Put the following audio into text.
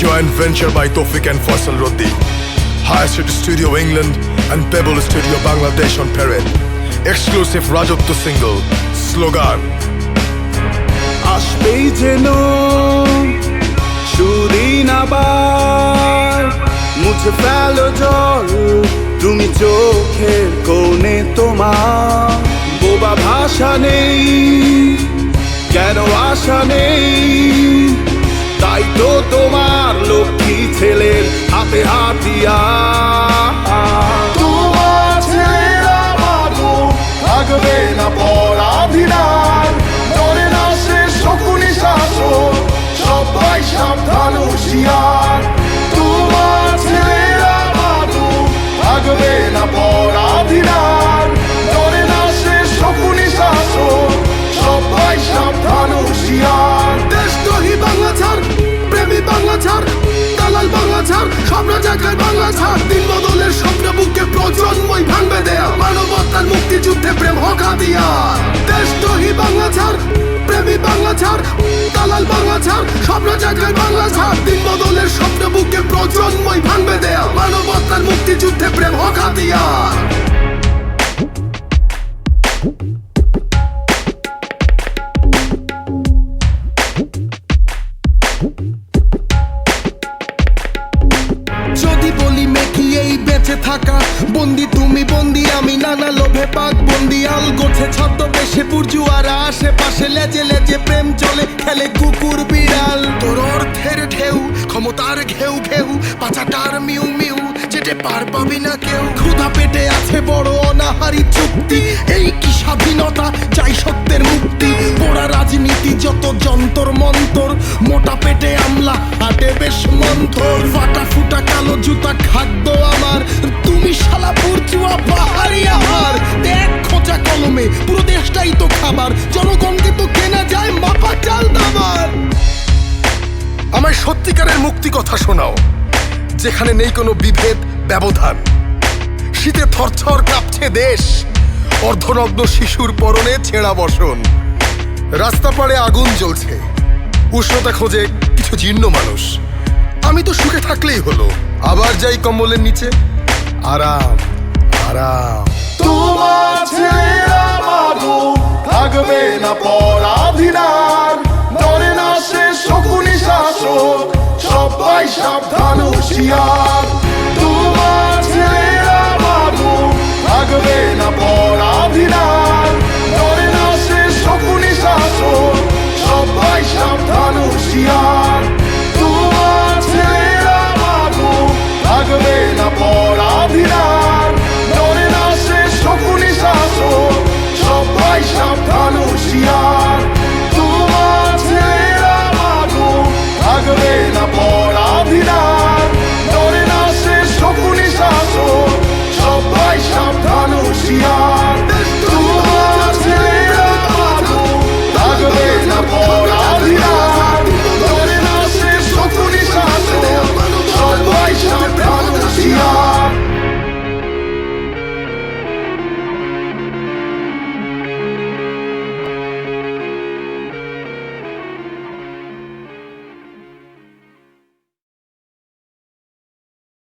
joint venture by Tofik and Faisal Roddi. High Street Studio England and Pebble Studio Bangladesh on Parade. Exclusive Rajotto single, Slogan. আসবেই যেন সুদিন আবার মুছে ফেলো জল তুমি চোখের কোণে তোমার বোবা ভাষা নেই কেন আশা নেই তাই তো তোমার লক্ষ্মী ছেলের হাতে হাতিয়ার তোমার ছেলেরা মাগো থাকবে না পরাধীনার ডরে না সে শকুনি শাসক সবাই সাবধান হুঁশিয়ার তোমার ছেলেরা মাগো থাকবে না পরাধীনার ডরে না সে শকুনি শাসক সবাই সাবধান হুঁশিয়ার দেশদ্রোহী বাংলা ছাড় প্রেমী বাংলা ছাড় দালাল বাংলা ছাড় সব জায়গায় বাংলা ছাড় দিন বদলের স্বপ্ন বুকে প্রজন্মই ভাঙবে দেয়া মানবতার মুক্তিযুদ্ধে প্রেম হোক হাতিয়ার দেশদ্রোহী বাংলা ছাড় প্রেমী বাংলা ছাড় দালাল বাংলা ছাড় সব জায়গায় বাংলা ছাড় দিন বদলের স্বপ্ন বুকে প্রজন্মই ভাঙবে দেয়া মানবতার মুক্তিযুদ্ধে প্রেম হোক হাতিয়ার যদি বলি মেকি এই বেঁচে থাকা বন্দি তুমি বন্দি আমি নানা লোভে পাক বন্দি আল গোছে ছদ্মবেশে বুর্জুয়ারা আশেপাশে লেজে লেজে প্রেম চলে খেলে কুকুর বিড়াল তোর অর্থের ঢেউ ক্ষমতার ঘেউ ঘেউ পাচাটার মিউ মিউ যেতে পার পাবি না কেউ ক্ষুধা পেটে আছে বড় অনাহারি চুক্তি এই কি স্বাধীনতা চাই সত্যের মুক্তি পোড়া রাজনীতি যত যন্তর মন্তর মোটা পেটে আমলা হাটে বেশ মন্থর ফাটা ফুটা কালো জুতা খাদ্য আমার তুমি শালা বুর্জুয়া পাহাড়ি আমার দেখ খোঁচা কলমে পুরো দেশটাই তো খাবার জনগণকে তো কেনা যায় মাপা চাল দাবার আমায় সত্যিকারের মুক্তি কথা শোনাও যেখানে নেই কোনো বিভেদ ব্যবধান শীতে থরথর কাঁপছে দেশ অর্ধনগ্ন শিশুর পরনে ছেঁড়া বসন রাস্তা পাড়ে আগুন জ্বলছে উষ্ণতা খোঁজে কিছু জীর্ণ মানুষ আমি তো সুখে থাকলেই হলো আবার যাই কম্বলের নিচে আরাম আরাম তোমার ছেলেরা মাগো থাকবে না পরাধীনার ডরে না সে শকুনি শাসক সবাই সাবধান হুঁশিয়ার